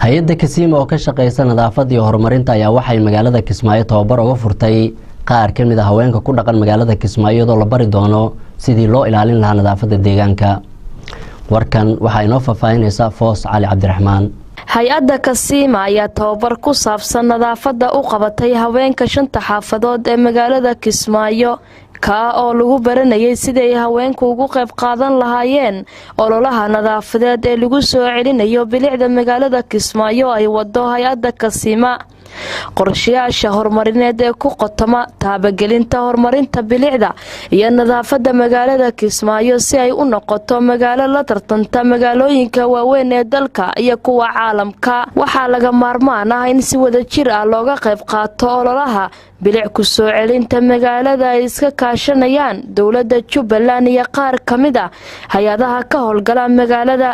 hay'adda Kasiima oo ka shaqeysa nadaafadda iyo horumarinta ayaa waxay magaalada Kismaayo tababar uga furtay qaar ka mid ah haweenka ku dhaqan magaalada Kismaayo iyadoo la bari doono sidii loo ilaalin lahaa nadaafadda deegaanka. warkan waxa inoo faafaynaysa Foos Cali Cabdiraxmaan. hay-adda Kasiima ayaa tababar ku saabsan nadaafadda u qabatay haweenka shanta xaafadood ee magaalada Kismaayo ka oo lagu baranayay sidii haweenku ugu qayb qaadan lahaayeen ololaha nadaafadeed ee lagu soo celinayo bilicda magaalada Kismaayo ay wado hay-adda Kasiima. qorshayaasha horumarineed ee ku qotoma taabagelinta horumarinta bilicda iyo nadaafadda magaalada Kismaayo si ay u noqoto magaalo la tartanta magaalooyinka waaweyn ee dalka iyo kuwa caalamka. waxaa laga maarmaan ah in si wadajir ah looga qayb qaato ololaha bilic ku soo celinta magaalada ay iska kaashanayaan dowladda Jubbaland iyo qaar ka mid ah hay'adaha ka howlgala magaalada.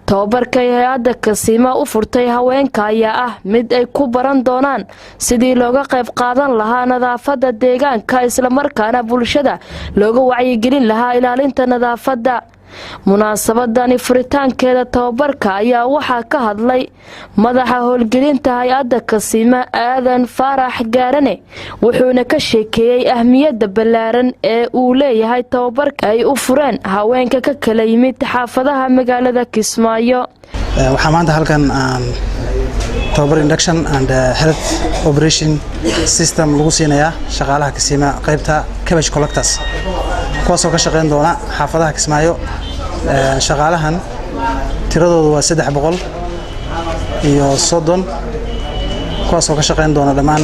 tababarka hay-adda Kasiima u furtay haweenka ayaa ah mid ay ku baran doonaan sidii looga qayb qaadan lahaa nadaafadda deegaanka isla markaana bulshada looga wacyigelin lahaa ilaalinta nadaafadda. munaasabadani furitaankeeda tababarka ayaa waxaa ka hadlay madaxa howlgelinta hay-adda Kasiima Aadan Faarax Gaarane wuxuuna ka sheekeeyay ahmiyadda ballaaran ee uu leeyahay tababarka ay u fureen haweenka ka kala yimid xaafadaha magaalada Kismaayo. waxaa maanta halkan tababar induction and health operation system lagu siinayaa shaqaalaha Kasiima qaybta cabbage collectors kuwaasoo ka shaqeyn doona xaafadaha Kismaayo. shaqaalahan tiradoodu waa 330 kuwaasoo ka shaqeyn doona dhammaan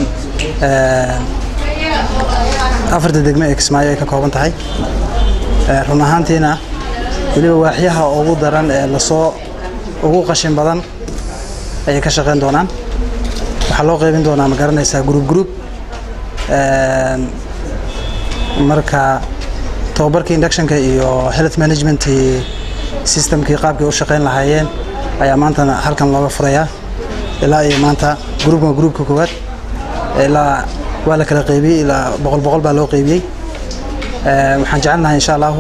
afarta degmo ee Kismaayo ay ka kooban tahay. run ahaantiina waliba waaxyaha ugu daran ee lasoo ugu qashin badan ay ka shaqeyn doonaan. waxaa loo qaybin doonaa ma garanaysaa group marka tababarkii inductionka iyo health management systemkii qaabkii u shaqeyn lahaayeen ayaa maanta halkan looga furayaa. ilaa iyo maanta groupka koowaad ilaa waa la kala qaybiyay ilaa boqol baa loo qaybiyay. waxaan jecelnahay insha Allah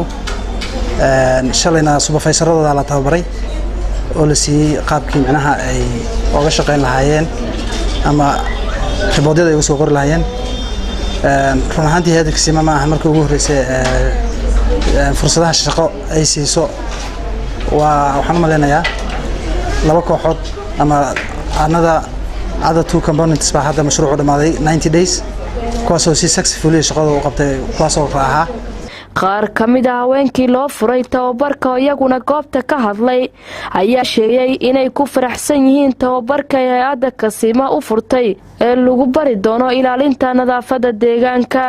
shalayna supervisoradooda la tababaray oo la siiyay qaabkii macnaha ay uga shaqeyn lahaayeen ama xiboodyada ay u soo qori lahaayeen. run ahaantii hay'adda Kasiima ma aha markii ugu horeysay fursadaha shaqo ay siiso. waxaan maleynayaa laba kooxood ama other two components baa hadda mashruucu dhamaaday 90 days kuwaasoo si successfully shaqada u qabtay kuwaasoo raaxa. qaar ka mid ah haweenkii loo furay tababarka iyaguna goobta ka hadlay ayaa sheegay inay ku faraxsan yihiin tababarka hay-adda Kasiima u furtay ee lagu bari doono ilaalinta nadaafadda deegaanka.